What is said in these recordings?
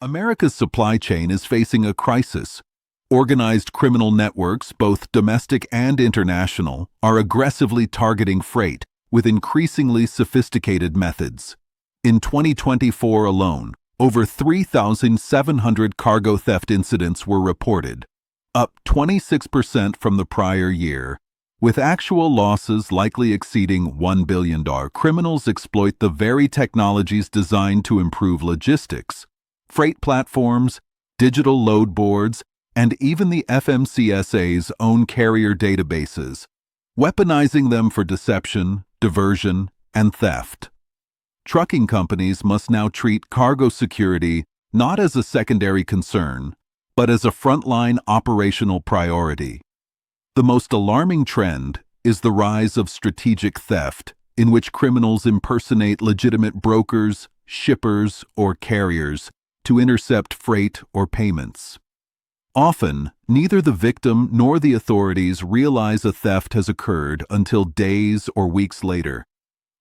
America's supply chain is facing a crisis. Organized criminal networks, both domestic and international, are aggressively targeting freight with increasingly sophisticated methods. In 2024 alone, over 3,700 cargo theft incidents were reported, up 26% from the prior year, with actual losses likely exceeding $1 billion. Criminals exploit the very technologies designed to improve logistics. Freight platforms, digital load boards, and even the FMCSA's own carrier databases, weaponizing them for deception, diversion, and theft. Trucking companies must now treat cargo security not as a secondary concern, but as a frontline operational priority. The most alarming trend is the rise of strategic theft, in which criminals impersonate legitimate brokers, shippers, or carriers to intercept freight or payments. Often, neither the victim nor the authorities realize a theft has occurred until days or weeks later.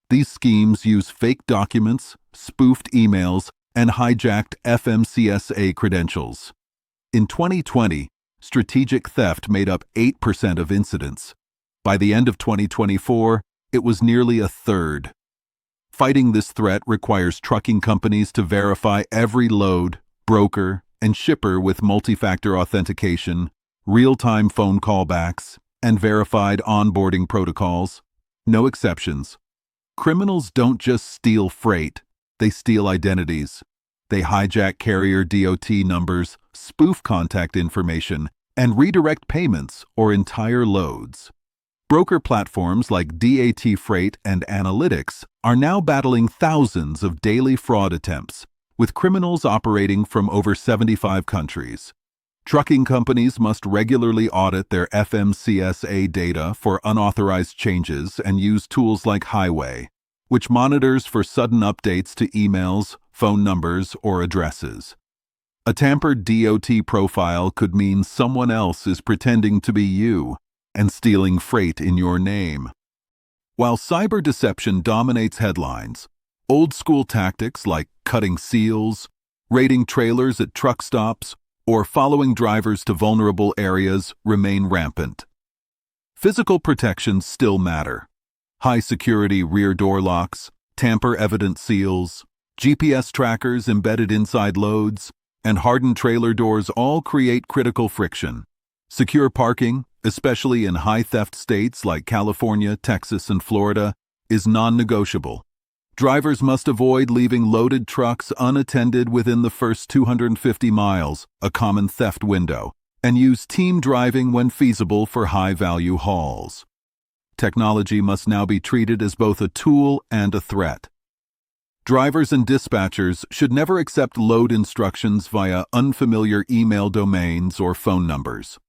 These schemes use fake documents, spoofed emails, and hijacked FMCSA credentials. In 2020, strategic theft made up 8% of incidents. By the end of 2024, it was nearly a third. Fighting this threat requires trucking companies to verify every load, broker, and shipper with multi-factor authentication, real-time phone callbacks, and verified onboarding protocols. No exceptions. Criminals don't just steal freight, they steal identities. They hijack carrier DOT numbers, spoof contact information, and redirect payments or entire loads. Broker platforms like DAT Freight and Analytics are now battling thousands of daily fraud attempts, with criminals operating from over 75 countries. Trucking companies must regularly audit their FMCSA data for unauthorized changes and use tools like Highway, which monitors for sudden updates to emails, phone numbers, or addresses. A tampered DOT profile could mean someone else is pretending to be you and stealing freight in your name. While cyber deception dominates headlines, old-school tactics like cutting seals, raiding trailers at truck stops, or following drivers to vulnerable areas remain rampant. Physical protections still matter. High-security rear door locks, tamper-evident seals, GPS trackers embedded inside loads, and hardened trailer doors all create critical friction. Secure parking, especially in high-theft states like California, Texas, and Florida, is non-negotiable. Drivers must avoid leaving loaded trucks unattended within the first 250 miles, a common theft window, and use team driving when feasible for high-value hauls. Technology must now be treated as both a tool and a threat. Drivers and dispatchers should never accept load instructions via unfamiliar email domains or phone numbers.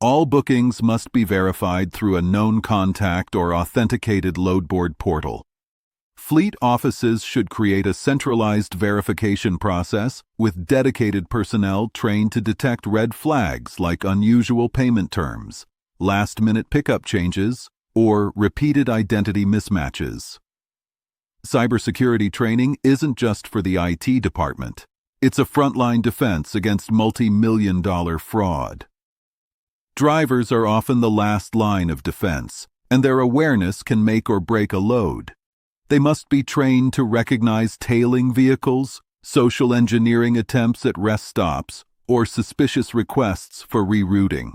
All bookings must be verified through a known contact or authenticated load board portal. Fleet offices should create a centralized verification process with dedicated personnel trained to detect red flags like unusual payment terms, last-minute pickup changes, or repeated identity mismatches. Cybersecurity training isn't just for the IT department. It's a frontline defense against multi-million-dollar fraud. Drivers are often the last line of defense, and their awareness can make or break a load. They must be trained to recognize tailing vehicles, social engineering attempts at rest stops, or suspicious requests for rerouting.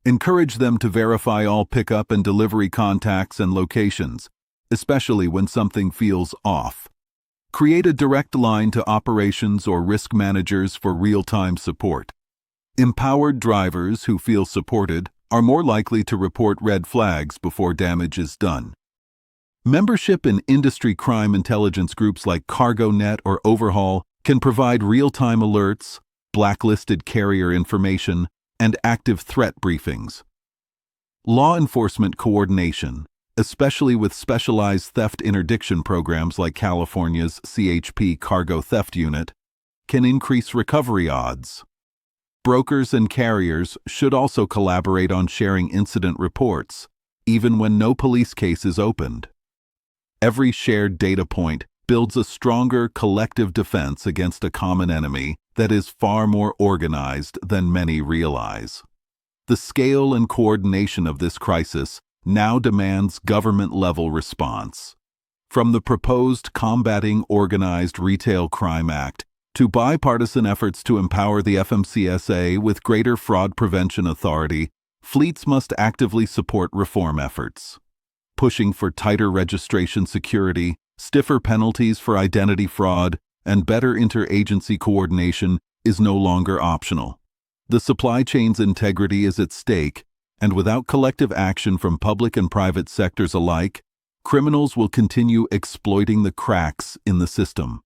Encourage them to verify all pickup and delivery contacts and locations, especially when something feels off. Create a direct line to operations or risk managers for real-time support. Empowered drivers who feel supported are more likely to report red flags before damage is done. Membership in industry crime intelligence groups like CargoNet or Overhaul can provide real-time alerts, blacklisted carrier information, and active threat briefings. Law enforcement coordination, especially with specialized theft interdiction programs like California's CHP Cargo Theft Unit, can increase recovery odds. Brokers and carriers should also collaborate on sharing incident reports, even when no police case is opened. Every shared data point builds a stronger collective defense against a common enemy that is far more organized than many realize. The scale and coordination of this crisis now demands government-level response. From the proposed Combating Organized Retail Crime Act to bipartisan efforts to empower the FMCSA with greater fraud prevention authority, fleets must actively support reform efforts. Pushing for tighter registration security, stiffer penalties for identity fraud, and better interagency coordination is no longer optional. The supply chain's integrity is at stake, and without collective action from public and private sectors alike, criminals will continue exploiting the cracks in the system.